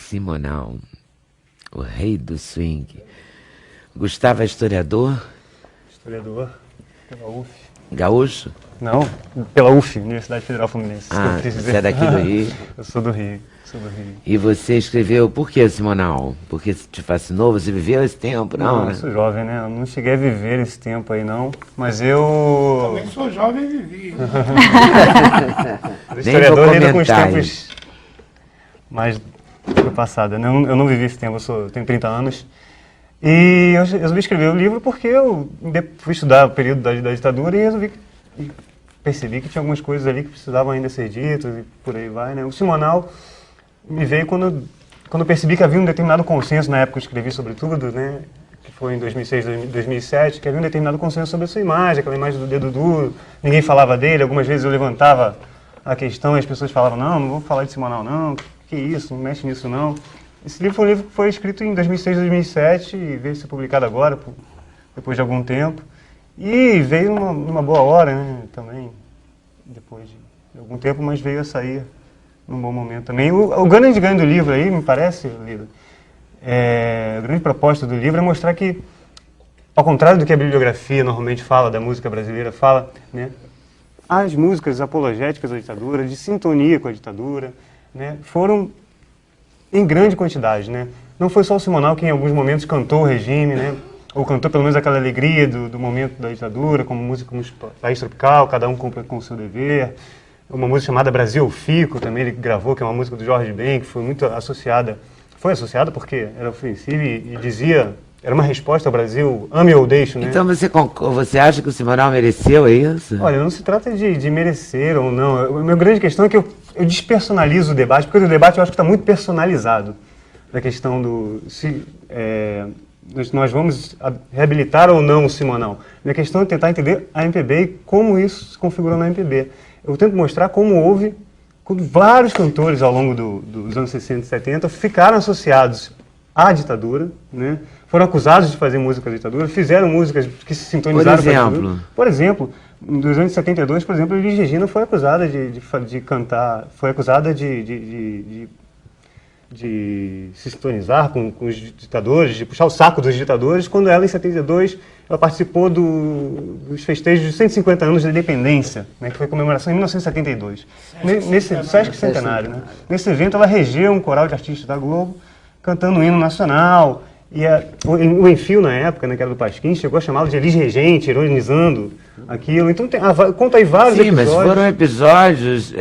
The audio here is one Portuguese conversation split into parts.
Simonal, o rei do swing. Gustavo é historiador? Historiador, pela UF. Gaúcho? Não, pela UF, Universidade Federal Fluminense. Ah, você é daqui do Rio? Eu sou do Rio, sou do Rio. E você escreveu por que Simonal? Porque te fascinou? Você viveu esse tempo, não? Não, eu sou jovem, né? Eu não cheguei a viver esse tempo aí, não. Mas eu... Também sou jovem e vivi. O historiador lida com os tempos mais do passado, né? Eu não vivi esse tempo, eu tenho 30 anos. E eu resolvi escrever o livro porque eu fui estudar o período da ditadura e percebi que tinha algumas coisas ali que precisavam ainda ser ditas e por aí vai, né? O Simonal me veio quando eu percebi que havia um determinado consenso, na época que eu escrevi sobre tudo, né? Que foi em 2006, 2007, que havia um determinado consenso sobre a sua imagem, aquela imagem do dedo duro, ninguém falava dele, algumas vezes eu levantava a questão e as pessoas falavam, não vou falar de Simonal não, que isso, não mexe nisso não. Esse livro foi um livro que foi escrito em 2006, 2007 e veio ser publicado agora, depois de algum tempo. E veio numa boa hora, né, também, depois de algum tempo, mas veio a sair num bom momento também. O grande ganho do livro aí, me parece, Lida, a grande proposta do livro é mostrar que, ao contrário do que a bibliografia normalmente fala, da música brasileira fala, né, as músicas apologéticas à ditadura, de sintonia com a ditadura, né, foram em grande quantidade, né? Não foi só o Simonal que em alguns momentos cantou o regime, né? Ou cantou pelo menos aquela alegria do momento da ditadura, como música como País Tropical, cada um cumpre com o seu dever. Uma música chamada Brasil eu Fico, também ele gravou, que é uma música do Jorge Ben, que foi muito associada, porque era ofensiva e dizia, era uma resposta ao Brasil, ame ou deixo, né? Então você acha que o Simonal mereceu isso? Olha, não se trata de merecer ou não. A minha grande questão é que eu despersonalizo o debate, porque o debate eu acho que está muito personalizado. Da questão do nós vamos reabilitar ou não o Simonal. Minha questão é tentar entender a MPB e como isso se configurou na MPB. Eu tento mostrar como vários cantores ao longo dos anos 60 e 70 ficaram associados à ditadura, né? Foram acusados de fazer música da ditadura, fizeram músicas que se sintonizaram com a ditadura. Por exemplo, em 1972, por exemplo, Elis Regina foi acusada de cantar, foi acusada de se sintonizar com os ditadores, de puxar o saco dos ditadores, quando ela, em 72, ela participou dos festejos de 150 anos da independência, né, que foi a comemoração em 1972. Nesse Sesc Centenário, né? Nesse evento, ela regeu um coral de artistas da Globo, cantando o hino nacional. E o Enfio, na época, né, que era do Pasquim, chegou a chamá-lo de Elis Regente, ironizando aquilo. Então, conta aí vários episódios. Sim, mas foram episódios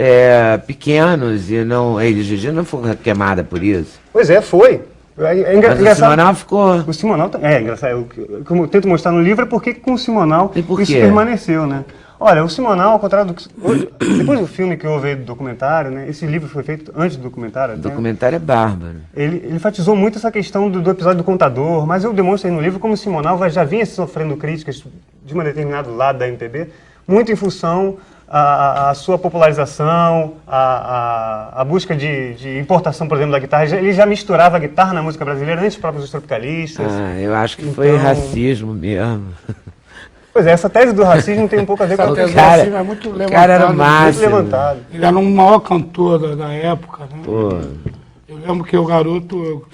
pequenos e não, a Elis Regina não foi queimada por isso. Pois é, foi. Mas o Simonal ficou... O Simonal é engraçado. O que eu tento mostrar no livro é porque com o Simonal isso permaneceu, né? Olha, o Simonal, ao contrário do que... Depois do filme que houve aí do documentário, né? Esse livro foi feito antes do documentário. O documentário é bárbaro. Ele enfatizou muito essa questão do episódio do contador, mas eu demonstro aí no livro como o Simonal já vinha sofrendo críticas de um determinado lado da MPB, muito em função à sua popularização, à busca de importação, por exemplo, da guitarra. Ele já misturava a guitarra na música brasileira antes dos próprios tropicalistas. Eu acho que foi racismo mesmo. Pois é, essa tese do racismo tem um pouco a ver com a tese do racismo é muito levantado. Cara era o máximo. Muito levantado. Ele era um maior cantor da época, né? Pô. Eu lembro que o garoto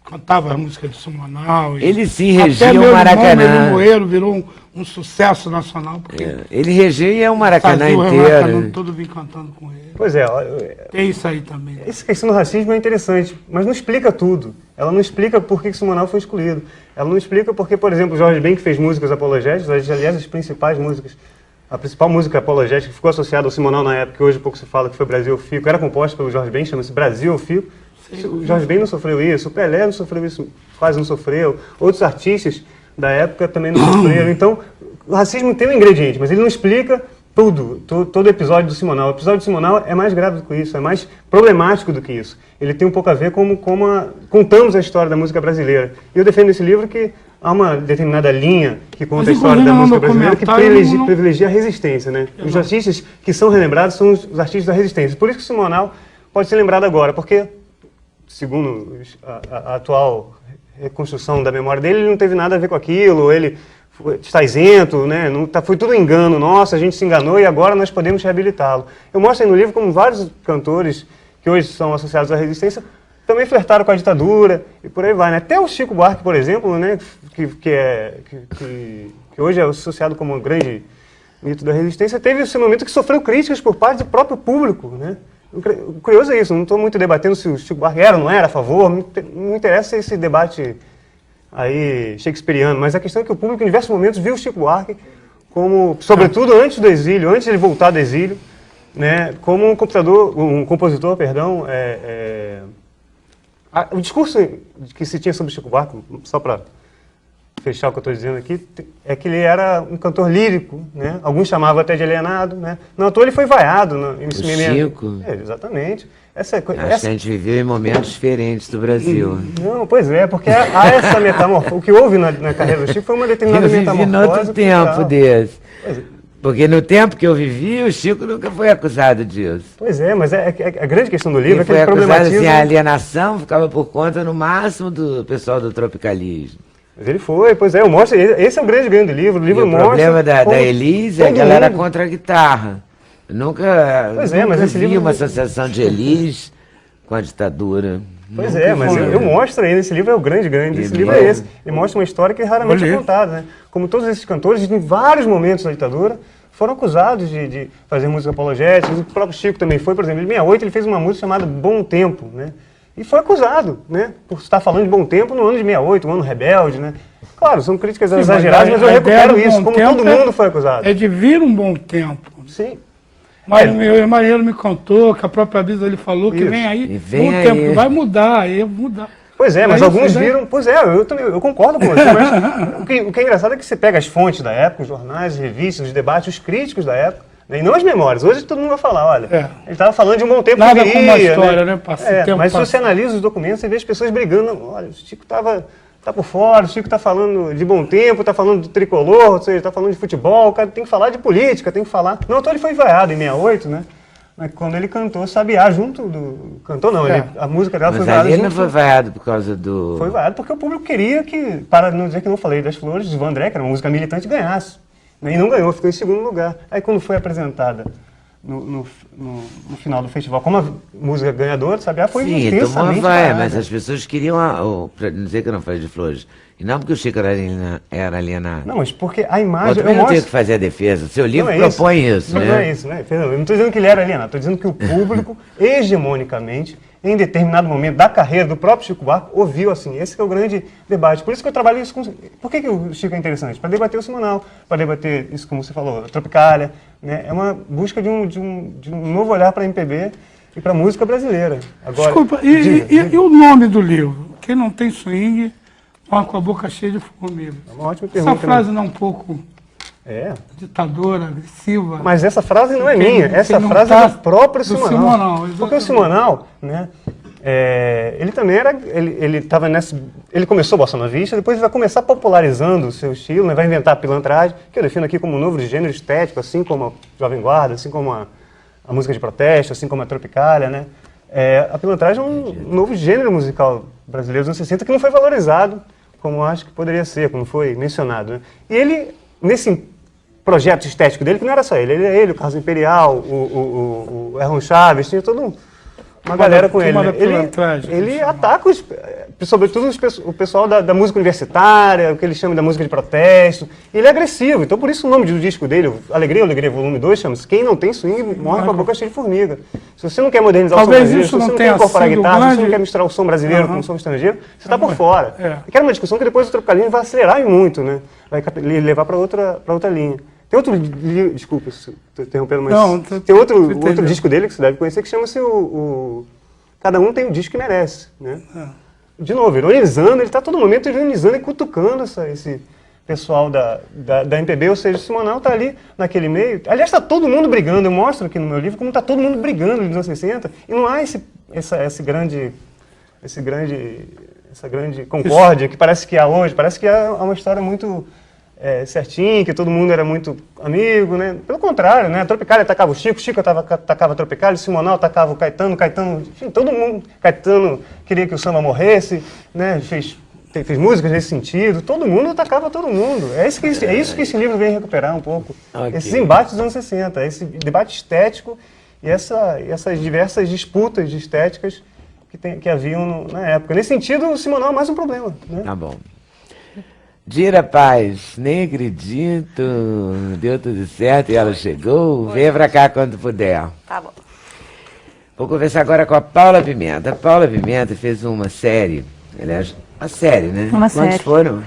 cantava a música de Simonal. Ele sim regia o Maracanã. Até Moeiro virou um sucesso nacional. Porque ele regia o Maracanã fazia inteiro. O Maracanã todo vim cantando com ele. Pois é. Tem isso aí também. Essa questão do racismo é interessante, mas não explica tudo. Ela não explica por que Simonal foi excluído. Ela não explica porque, por exemplo, o Jorge Ben, que fez músicas apologéticas, aliás, as principais músicas, a principal música apologética que ficou associada ao Simonal na época, que hoje pouco se fala, que foi Brasil eu Fico, era composta pelo Jorge Ben, chama-se Brasil eu Fico. O Jorge Ben não sofreu isso, o Pelé não sofreu isso, quase não sofreu, outros artistas da época também não sofreram. Então, o racismo tem um ingrediente, mas ele não explica todo episódio do Simonal. O episódio do Simonal é mais grave do que isso, é mais problemático do que isso. Ele tem um pouco a ver com contamos a história da música brasileira. E eu defendo esse livro que há uma determinada linha que conta a história da música brasileira que privilegia a resistência, né? Os artistas que são relembrados são os artistas da resistência. Por isso que o Simonal pode ser lembrado agora, porque, segundo a atual reconstrução da memória dele, ele não teve nada a ver com aquilo, ele está isento, né? Foi tudo engano nosso, a gente se enganou e agora nós podemos reabilitá-lo. Eu mostro aí no livro como vários cantores que hoje são associados à resistência também flertaram com a ditadura e por aí vai, né? Até o Chico Buarque, por exemplo, né, que hoje é associado como um grande mito da resistência, teve esse momento que sofreu críticas por parte do próprio público, né? O curioso é isso, não estou muito debatendo se o Chico Buarque era ou não era a favor, não interessa esse debate aí shakespeariano, mas a questão é que o público em diversos momentos viu o Chico Buarque como, sobretudo antes do exílio, antes de ele voltar do exílio, né, como um compositor, perdão, o discurso que se tinha sobre o Chico Buarque, só para fechar o que eu estou dizendo aqui, é que ele era um cantor lírico, né? Alguns chamavam até de alienado, né? Não à toa ele foi vaiado. O Chico? Exatamente. Acho que a gente viveu em momentos diferentes do Brasil. Não, pois é, porque há essa metamorfose. O que houve na carreira do Chico foi uma determinada metamorfose. Eu vivi no outro tempo desse. Porque no tempo que eu vivi, o Chico nunca foi acusado disso. Pois é, mas a grande questão do livro é que ele problematiza... Foi acusado, assim, a alienação ficava por conta, no máximo, do pessoal do tropicalismo. Mas ele foi, pois é, eu mostro, esse é o grande ganho do livro. O livro mostra. O problema da Elise é que ela era contra a guitarra. Eu nunca vi uma associação de Elis com a ditadura. Pois é, mas eu mostro aí, esse livro é o grande ganho desse livro, é esse. Ele mostra uma história que raramente é contada, né? Como todos esses cantores, em vários momentos da ditadura, foram acusados de fazer música apologética. O próprio Chico também foi, por exemplo, em 68 ele fez uma música chamada Bom Tempo, né? E foi acusado, né, por estar falando de bom tempo no ano de 68, um ano rebelde, né? Claro, são críticas exageradas, mas eu recupero isso, como todo mundo foi acusado. É de vir um bom tempo. Sim. Mas o meu marido me contou, que a própria Bisa ele falou que vem aí um tempo, vai mudar, aí mudar. Pois é, mas alguns viram, pois é, eu concordo com você, mas o que é engraçado é que você pega as fontes da época, os jornais, as revistas, os debates, os críticos da época, e não as memórias. Hoje todo mundo vai falar, olha, ele estava falando de um bom tempo nada que viria, como uma história, né? Mas se você analisa os documentos, você vê as pessoas brigando, olha, o Chico tá por fora, o Chico está falando de bom tempo, está falando do tricolor, ou seja, está falando de futebol, o cara tem que falar de política, tem que falar... Não, então ele foi vaiado em 68, né? Mas quando ele cantou Sabiá junto do... Cantou não, a música dela foi vaiada junto... Mas ali não foi vaiado por causa do... Foi vaiado porque o público queria que, para não dizer que não falei das Flores, de Ivan André, que era uma música militante, ganhasse. E não ganhou, ficou em segundo lugar. Aí quando foi apresentada no final do festival como a música ganhadora, Sabiá foi intensamente vaiada. Mas as pessoas queriam, para dizer que eu não falei de Flores, e não porque o Chico era alienado. Não, mas porque a imagem... Eu não tenho que fazer a defesa, seu livro propõe isso, né? Não é isso, né? Eu não estou dizendo que ele era alienado, estou dizendo que o público, hegemonicamente, em determinado momento da carreira do próprio Chico Buarque, ouviu assim. Esse que é o grande debate. Por isso que eu trabalho isso com... Por que o Chico é interessante? Para debater o Simonal, para debater isso, como você falou, a Tropicália, né? É uma busca de um novo olhar para a MPB e para a música brasileira. Agora, desculpa, e o nome do livro? Quem não tem swing, morre com a boca cheia de formiga. É uma ótima pergunta. Essa frase não é um pouco... ditadora, agressiva. Mas essa frase não é minha, essa frase é do próprio Simonal. Porque o Simonal, né, ele também era, ele começou bossa novista, depois ele vai começar popularizando o seu estilo, né, vai inventar a pilantragem, que eu defino aqui como um novo gênero estético, assim como a Jovem Guarda, assim como a música de protesto, assim como a Tropicália, né. A pilantragem é um novo gênero musical brasileiro dos anos 60 que não foi valorizado, como acho que poderia ser, como foi mencionado, né. E ele, nesse projeto estético dele, que não era só ele, o Carlos Imperial, o Erron Chaves, tinha toda uma galera com ele. Né? Ele ataca, sobretudo, o pessoal da música universitária, o que ele chama da música de protesto. Ele é agressivo, então por isso o nome do disco dele, Alegria, Volume 2, chama-se Quem Não Tem Swing Morre com a Boca Cheia de Formiga. Se você não quer modernizar o som brasileiro, se você não quer incorporar a guitarra, se você não quer misturar o som brasileiro com o som estrangeiro, você está por fora. Que era uma discussão que depois o Tropicalismo vai acelerar muito, né? Vai levar para outra linha. Tem outro, desculpa, estou interrompendo, mas tem outro disco dele que você deve conhecer que chama-se Cada Um Tem o Disco que Merece, né? De novo, ironizando, ele está a todo momento ironizando e cutucando esse pessoal da MPB, ou seja, o Simonal está ali naquele meio. Aliás, está todo mundo brigando, eu mostro aqui no meu livro como está todo mundo brigando nos anos 60, e não há essa grande concórdia que parece que há hoje, parece que há uma história muito... certinho, que todo mundo era muito amigo, né? Pelo contrário, né? A Tropicália atacava o Chico atacava a Tropicália, o Simonal atacava o Caetano, enfim, todo mundo, Caetano queria que o samba morresse, né? Fez músicas nesse sentido, todo mundo atacava todo mundo. É isso que esse livro vem recuperar um pouco. Esses embates dos anos 60, esse debate estético e essas diversas disputas de estéticas que haviam na época. Nesse sentido, o Simonal é mais um problema. Né? Tá bom. Dira Paz, nem acredito, deu tudo certo e ela chegou. Venha pra cá quando puder. Tá bom. Vou conversar agora com a Paula Pimenta. A Paula Pimenta fez uma série, aliás, uma série, né? Uma Quantos série. foram?